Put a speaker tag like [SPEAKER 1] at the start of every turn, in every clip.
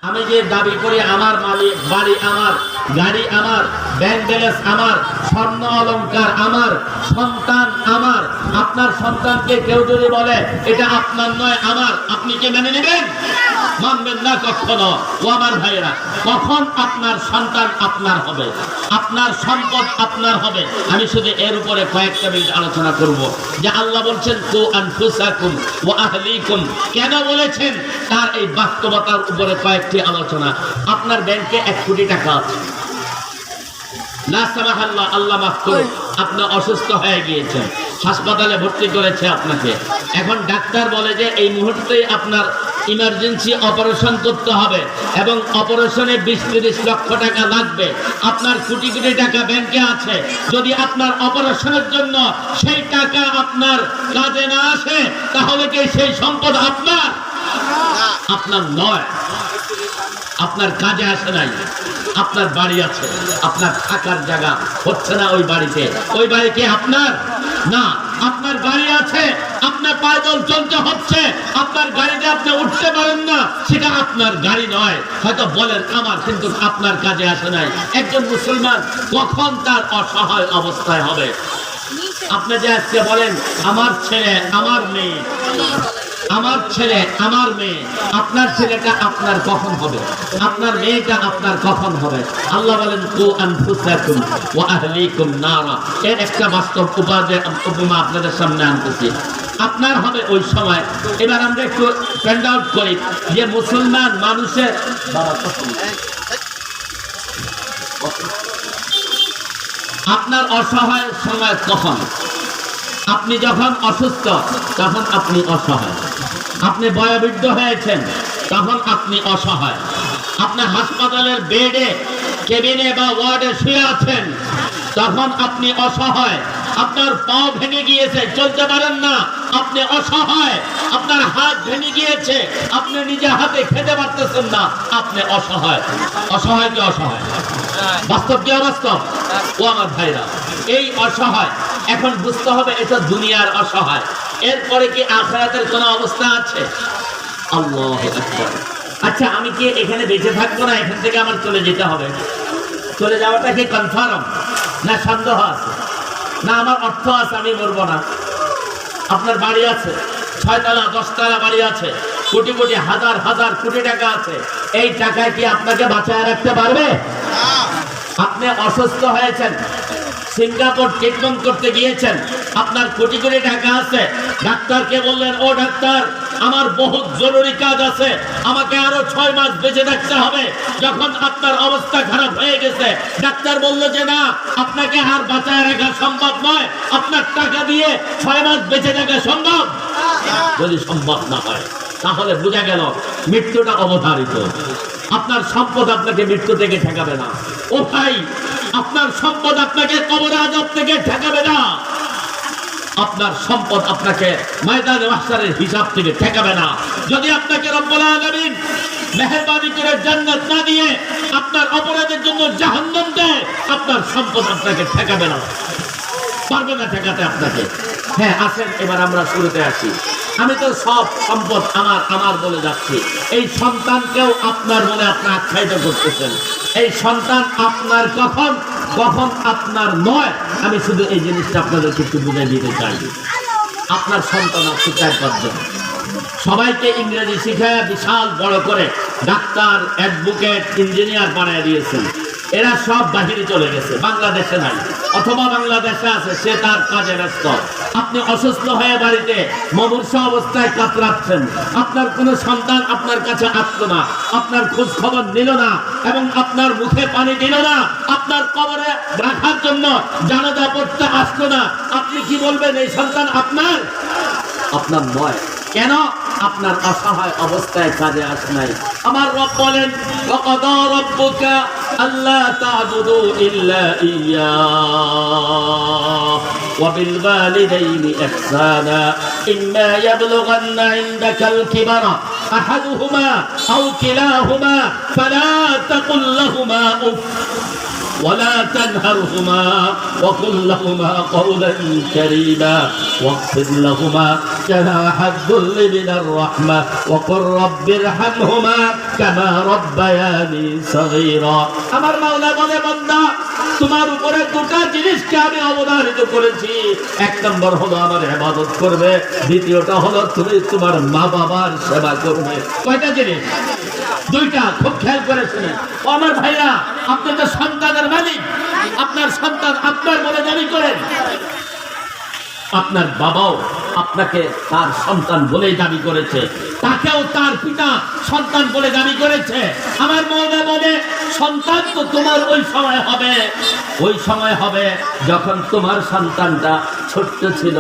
[SPEAKER 1] আমি যে দাবি করি আমার মালিক, বাড়ি আমার, গাড়ি আমার, ব্যাংক ব্যালেন্স আমার, স্বর্ণ অলংকার আমার, সন্তান আমার, আপনার সন্তানকে কেউ যদি বলে এটা আপনার নয় আমার, আপনি কি মেনে নেবেন? মানবেন না কখনো। ও আমার ভাইরা, কখন আপনার সন্তান আপনার হবে, আপনার সম্পদ আপনার হবে? আমি শুধু এর উপরে কয়েকটা মিনিট আলোচনা করব যে আল্লাহ বলছেন কু আনফুসাকুম ওয়া আহলিকুম, কেন বলেছেন তার এই বাস্তবতার উপরে কয়েকটি আলোচনা। আপনার ব্যাংকে 1 কোটি টাকা আছে, না সামাহাল্লাহ, আল্লাহ মাফ করুন, আপনি অসুস্থ হয়ে গিয়েছেন, হাসপাতালে ভর্তি করেছে আপনাকে। এখন ডাক্তার বলে যে এই মুহূর্তে আপনার ইমার্জেন্সি অপারেশন করতে হবে এবং অপারেশনে 20-30 লক্ষ টাকা লাগবে। আপনার কোটি কোটি টাকা ব্যাংকে আছে, যদি আপনার অপারেশনের জন্য সেই টাকা আপনার কাজে না আসে, তাহলে কি সেই সম্পদ আপনার? আপনার নয়, আপনার কাজে আসে নাই। আপনার বাড়ি আছে, আপনার থাকার জায়গা হচ্ছে না ওই বাড়িতে, ওই বাড়ি কি আপনার? না। আপনার গাড়ি আছে, আপনার পায়দল চলতে হচ্ছে, আপনার গাড়িতে আপনি উঠতে পারেন না, সেটা আপনার গাড়ি নয়। হয়তো বলেন আমার, কিন্তু আপনার কাজে আসে নাই। একজন মুসলমান কখন তার অসহায় অবস্থায় হবে? আপনি যে আজকে বলেন আমার ছেলে আমার মেয়ে, আমার ছেলে আমার মেয়ে, আপনার ছেলেটা আপনার কখন হবে? আপনার মেয়েটা আপনার কখন হবে? আল্লাহ বলেন কু আনফুসাকুম ওয়া আহলিকুম নারা। এর একটা বাস্তব উপমা আপনাদের সামনে আনতেছি। আপনার হবে ওই সময়। এবার আমরা একটু ফ্যান্ড আউট করি যে মুসলমান মানুষের আপনার অসহায় সময় কখন? আপনি যখন অসুস্থ তখন আপনি অসহায়, আপনি বয়োবৃদ্ধ হয়েছেন তখন আপনি অসহায়, আপনি হাসপাতালের বেডে, কেবিনে বা ওয়ার্ডে শুয়ে আছেন তখন আপনি অসহায়, আপনার পা ভেঙে গিয়েছে, চলতে পারেন না, আপনি অসহায়, আপনার হাত ভেঙে গিয়েছে, আপনি নিজে হাতে খেতে পারতেছেন না, আপনি অসহায়। অসহায় কি অসহায়? বাস্তব কি অবাস্তব? ও আমার ভাইরা, এই অসহায় এখন বুঝতে হবে এটা দুনিয়ার অসহায়। এরপরে কি আখিরাতের কোন অবস্থা আছে? আল্লাহু আকবার। আচ্ছা, আমি কি এখানে বেঁচে থাকবো না, এখান থেকে আমার চলে যেতে হবে? চলে যাওয়াটা কি কনফার্ম না সন্দেহ আছে? না আমার অর্থ আছে, আমি মরবো না। আপনার বাড়ি আছে, 6 তলা 10 তলা বাড়ি আছে, কোটি কোটি হাজার হাজার কোটি টাকা আছে, এই টাকায় কি আপনাকে বাঁচায় রাখতে পারবে? আপনি অসুস্থ হয়েছেন, সিঙ্গাপুর ট্রিটমেন্ট করতে গিয়েছেন, আপনার কোটি কোটি টাকা আছে, ডাক্তারকে বললেন ও ডাক্তার আমার বহুত জরুরি কাজ আছে, আমাকে আরো 6 মাস বেঁচে থাকতে হবে। যখন আপনার অবস্থা খারাপ হয়ে গেছে, ডাক্তার বলল যে না, আপনাকে আর বাঁচায় রাখা সম্ভব নয়, আপনার টাকা দিয়ে 6 মাস বেঁচে থাকা সম্ভব? যদি সম্ভব না হয় তাহলে বোঝা গেল মৃত্যুটা অবধারিত। আপনার সম্পদ আপনাকে মৃত্যু থেকে ঠেকাবে না। ও ভাই, আপনার সম্পদ আপনাকে কবর আযাব থেকে ঠেকাবে না। আপনার সম্পদ আপনাকে ময়দানে মাহশারের হিসাব থেকে ঠেকাবে না। যদি আপনাকে রব্বুল আলামিন মেহেরবানি করে জান্নাত না দিয়ে আপনার অপরাধের জন্য জাহান্নাম দেয়, আপনার সম্পদ আপনাকে ঠেকাবে না, পারবে না ঠেকাতে আপনাকে। হ্যাঁ, আসেন এবার আমরা শুরুতে আসি। আমি তো সব সম্পদ আমার আমার বলে যাচ্ছি, এই সন্তানকেও আপনার বলে আপনি আখ্যায়িত করতেছেন। এই সন্তান আপনার কখন, কখন আপনার নয়। আমি শুধু এই জিনিসটা আপনাদেরকে একটু বুঝিয়ে দিতে চাই। আপনার সন্তান আছে 4-5 জন, সবাইকে ইংরেজি শিখায় বিশাল বড় করে ডাক্তার, অ্যাডভোকেট, ইঞ্জিনিয়ার বানিয়ে দিয়েছেন। এরা সব বাহিরে চলে গেছে, বাংলাদেশে নাই, অথবা বাংলাদেশে আছে, সে তার কাজে ব্যস্ত। আপনি অসুস্থ হয়ে বাড়িতে মুমূর্ষু অবস্থায় কাতরাচ্ছেন, আপনার কোনো সন্তান আপনার কাছে আসলো না, আপনার খোঁজ খবর নিল না, এবং আপনার মুখে পানি দিল না, আপনার কবরে রাখার জন্য জানাজা পড়তে আসলো না। আপনি কি বলবেন এই সন্তান আপনার? আপনার নয়। কেন? আপনার অসহায় অবস্থায় কাজে আসে নাই। আমার রব বলেন ওয়াকাদা রাব্বুকা আল্লা তা'বুদু ইল্লা ইয়্যাহু ওয়া বিল ওয়ালিদাইনি ইহসানা ইম্মা ইয়াবলুগান্না ইনদাকাল কিবারা আহাদুহুমা আও কিলাহুমা ফালা তাকুল লাহুমা উফ ولا تنهرهما وقل لهما قولا كريما واخفض لهما جناح الذل من الرحمة وقل رب ارحمهما كما ربياني صغيرا আমার মাওলা বলে বান্দা তোমার উপরে দুটো জিনিসকে আমি অবধারিত করেছি এক নম্বর হলো আমার ইবাদত করবে দ্বিতীয়টা হলো তুমি তোমার মা বাবার সেবা করবে কয়টা জিনিস দুইটা খুব খেয়াল করে শুনেন ও আমার ভাইরা আপনি তো সন্তানের মালিক আপনার সন্তান আপনার বলে দাবি করেন আপনার বাবাও আপনাকে তার সন্তান বলেই দাবি করেছে তাকেও তার পিতা সন্তান বলে দাবি করেছে আমার মনে বলে সন্তান তো তোমার ওই সময় হবে যখন তোমার সন্তানটা ছোট্ট ছিল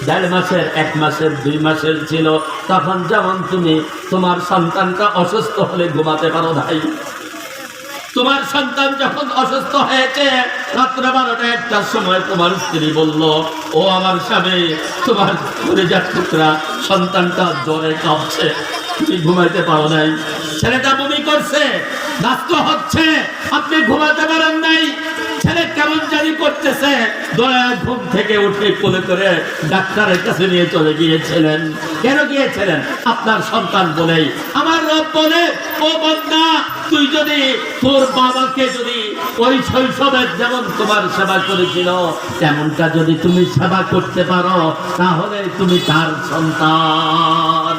[SPEAKER 1] 1.5 মাসের 1 মাসের 2 মাসের ছিল তখন যেমন তুমি তোমার সন্তানটা অসুস্থ হলে ঘুমাতে পারো ভাই তোমার সন্তান যখন অসুস্থ হয়েছে রাত্র 12টা 1টার সময় তোমার স্ত্রী বলল ও আমার স্বামী তোমার কলিজার টুকরা সন্তানটা জ্বরে কাঁপছে তুমি ঘুমাইতে পারো নাই ছেলেটা বমি করছে নাস্ত হচ্ছে আপনি ঘুমাতে পারেন নাই ছেলে কেমন জানি করতেছে দয়া ঘুম থেকে উঠে কোলে করে ডাক্তারের কাছে নিয়ে চলে গিয়েছিলেন কেন গিয়েছিলেন আপনার সন্তান বলেই আমার রব বলে ও বান্দা তুই যদি তোর বাবাকে যদি ওই শৈশবে যেমন তোমার সেবা করেছিল তেমনটা যদি তুমি সেবা করতে পারো তাহলে তুমি তার সন্তান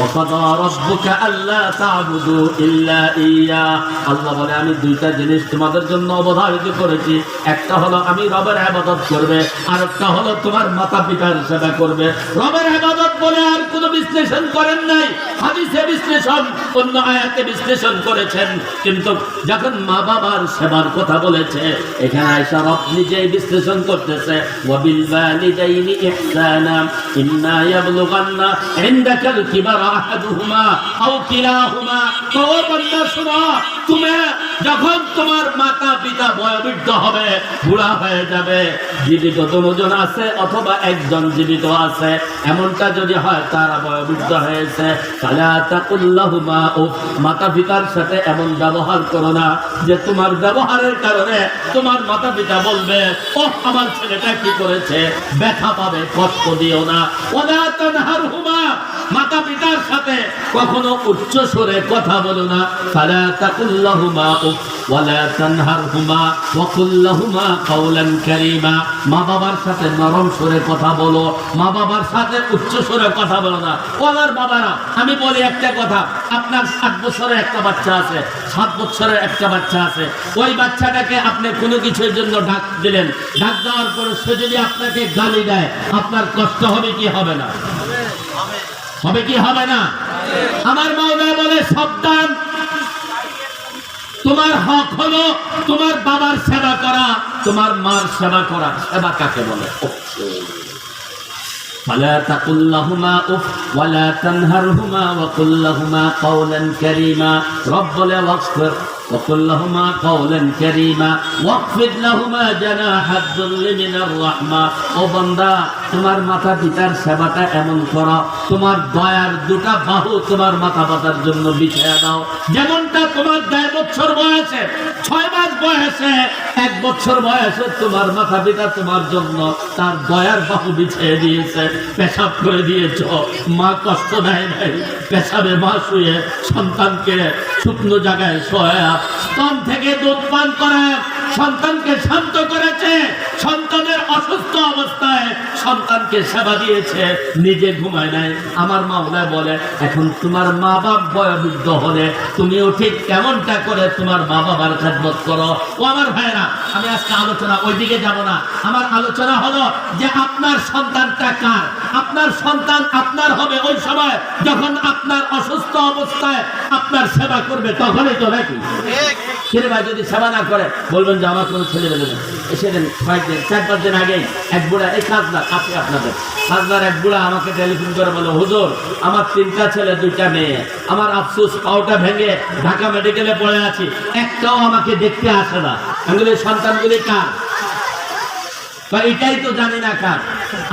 [SPEAKER 1] وقضى ربك ألا تعبدوا إلا إياه আল্লাহ বলে আমি দুইটা জিনিস তোমাদের জন্য অবধারিত করেছি একটা হলো আমি রবের ইবাদত করবে আর একটা হলো তোমার মাতা-পিতার সেবা করবে রবের ইবাদত বলে আর কোনো বিশ্লেষণ করেন নাই হাদিসে বিশ্লেষণ অন্য আয়াতে বিশ্লেষণ করেছেন কিন্তু যখন মা বাবার সেবার কথা বলেছে এখানে আয়েশা রব নিজেই বিশ্লেষণ করতেছে ওয়াবিল ওয়ালিদাইনি ইহসানা ইম্মা ইয়াবলুগান্না ইনদাকাল কিবার আহাদুহুমা আও কিলাহুমা তো বান্দা শোনো তুমি যখন তোমার মাতা পিতা বয়োবৃদ্ধ হবে বুড়া হয়ে যাবে জীবিত দুজন আছে অথবা একজন জীবিত আছে এমনটা যদি হয় তারা বয়োবৃদ্ধ হয়েছে ফালা তাকুল্লাহুমা উফ মাতা পিতার সাথে এমন ব্যবহার করো না যে তোমার ব্যবহারের কারণে তোমার মাতা পিতা বলবে ও আমার ছেলেটা কি করেছে ব্যথা পাবে কষ্ট দিও না ওয়ালা তানহারহুমা মাতা পিতার সাথে কখনো উচ্চ স্বরে কথা বলো না ফালা তাকুল্লাহুমা উফ ওয়ালা তানহারহুমা ওয়া কুল্লাহুমা কাওলান কারীমা মা বাবার সাথে নরম স্বরে কথা বলো মা বাবার সাথে উচ্চ স্বরে কথা বলো না ও আমার বাবারা আমি বলি একটা কথা আপনার 7 বছরের একটা বাচ্চা আছে 7 বছরের একটা বাচ্চা আছে ওই বাচ্চাটাকে আপনি কোনো কিছুর জন্য ডাক দিলেন ডাক দেওয়ার পরে সে যদি আপনাকে গালি দেয় আপনার কষ্ট হবে কি হবে না হবে কি হবে না আমার মাওলা বলে সাবধান তোমার হক হলো তোমার বাবার সেবা করা তোমার মার সেবা করা সেবা কাকে বলে فلا تقل لهما اف ولا تنهرهما وقل لهما قولا كريما رب واغفر وقل لهما قولا كريما واخفض لهما جناح الذل من الرحمة ও বান্দা তোমার মাতা পিতার সেবাটা এমন করো তোমার দয়ার দুটো বাহু তোমার মাতা পিতার জন্য বিছিয়ে দাও যেমনটা তোমার 1.5 বছর বয়সে 6 মাস বয়সে 1 বছর বয়সে তোমার মাতা পিতা তোমার জন্য তার দয়ার বাহু বিছিয়ে দিয়েছে পেশাব করে দিয়েছো মা কষ্ট দেয় নাই পেশাবে মা শুয়ে সন্তানকে শুকনো জায়গায় শোয়া স্তন থেকে দুধ পান করে সন্তানকে শান্ত করেছে সন্তানের অসুস্থ অবস্থায় সন্তানকে সেবা দিয়েছে নিজে ঘুমায় নাই আমার মাওলা বলে এখন তোমার মা বাপ বয়োবৃদ্ধ হলে তুমিও ঠিক কেমনটা করে তোমার মা বাবার খেদমত করো ও আমার ভাইরা আমি আজকে আলোচনা ওইদিকে যাব না আমার আলোচনা হলো যে আপনার সন্তানটা কার আপনার সন্তান আপনার হবে ওই সময় যখন আপনার অসুস্থ অবস্থায় আপনার সেবা করবে তখনই তো নাকি ছেলে ভাই যদি সেবা না করে বলবেন যে আমার কোনো ছেলে বেলে নেই সেদিন কয়েকদিন 4-5 দিন আগে এক বুড়া এই খাজনার আপনি আপনাদের খাজনার এক বুড়া আমাকে টেলিফোন করে বলো হুজুর আমার 3টা ছেলে 2টা মেয়ে আমার আফসোস পাওটা ভেঙে ঢাকা মেডিকেলে পড়ে আছি একটাও আমাকে দেখতে আসে না আমি বলি সন্তানগুলি কার বা এটাই তো জানি না কার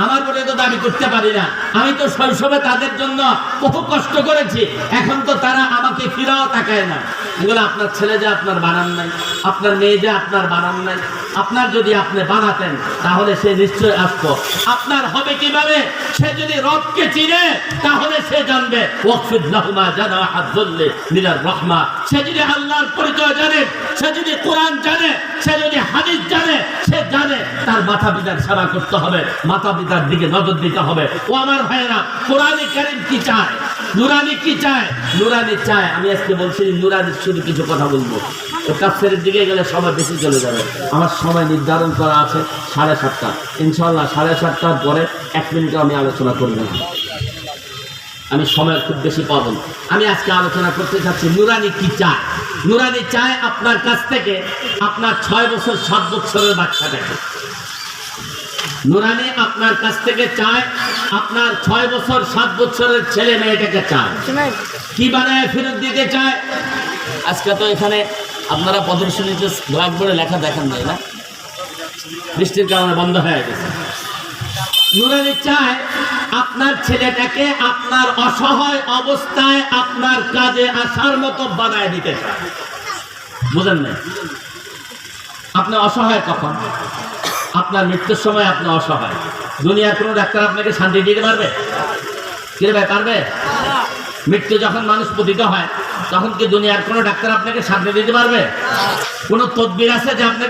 [SPEAKER 1] আমার বলে তো দাবি করতে পারি না। আমি তো শৈশবে তাদের জন্য বহু কষ্ট করেছি, এখন তো তারা আমাকে ফিরাও তাকায় না। এগুলো আপনার ছেলে যে আপনার বানান নাই, আপনার মেয়ে যে আপনার বানান নাই। আপনার যদি আপনি বানাতেন তাহলে সে নিশ্চয় আসতো। আপনার হবে কিভাবে? সে যদি রবকে চিনে তাহলে সে জানবে ওয়াকফিদ লাহুমা জানাহাদ যুল্লি মিনার রাহমা। সে যদি আল্লাহর পরিচয় জানে, সে যদি কোরআন জানে, সে যদি হাদিস জানে, সে জানে তার মাতা পিতার সেবা করতে হবে, মাতা পিতার দিকে নজর দিতে হবে। ও আমার ভাইয়েরা, কোরআনে কারীম কি চায়? নুরানি কি চায়? নুরানি চায়। আমি আজকে বলছি নুরানির শুধু কিছু কথা বলবো। তো তাফসীরের দিকে গেলে সময় বেশি চলে যাবে। আমার সময় নির্ধারণ করা আছে 7:30। ইনশাআল্লাহ 7:30টার পরে 1 মিনিটও আমি আলোচনা করব না। আমি সময় খুব বেশি পাবো না। আমি আজকে আলোচনা করতে চাচ্ছি নুরানি কি চায়। নুরানি চায় আপনার কাছ থেকে আপনার 6 বছর 7 বছরের বাচ্চাটাকে। নুরানি আপনার কাছ থেকে চায় আপনার 6 বছর 7 বছরের ছেলে মেয়েটাকে চায়। কি বানায় ফেরত দিতে চায়? আজকে তো এখানে আপনারা প্রদর্শনীতে ব্ল্যাকবোর্ডে লেখা দেখেন নাই না, বৃষ্টির কারণে বন্ধ হয়ে গেছে। নুরানি চায় আপনার ছেলেটাকে আপনার অসহায় অবস্থায় আপনার কাজে আসার মতো বানায় দিতে চায়। বুঝেন না? আপনি অসহায় কখন? আপনার মৃত্যুর সময় আপনি অসহায়। দুনিয়ার কোনো ডাক্তার আপনাকে শান্তি দিতে পারবে? কি রে ভাই, পারবে? মৃত্যু যখন মানুষ পতিত হয় তখন কি দুনিয়ার কোনো ডাক্তার আপনাকে শান্তি দিতে পারবে? কোনো তদবির আছে যে আপনাকে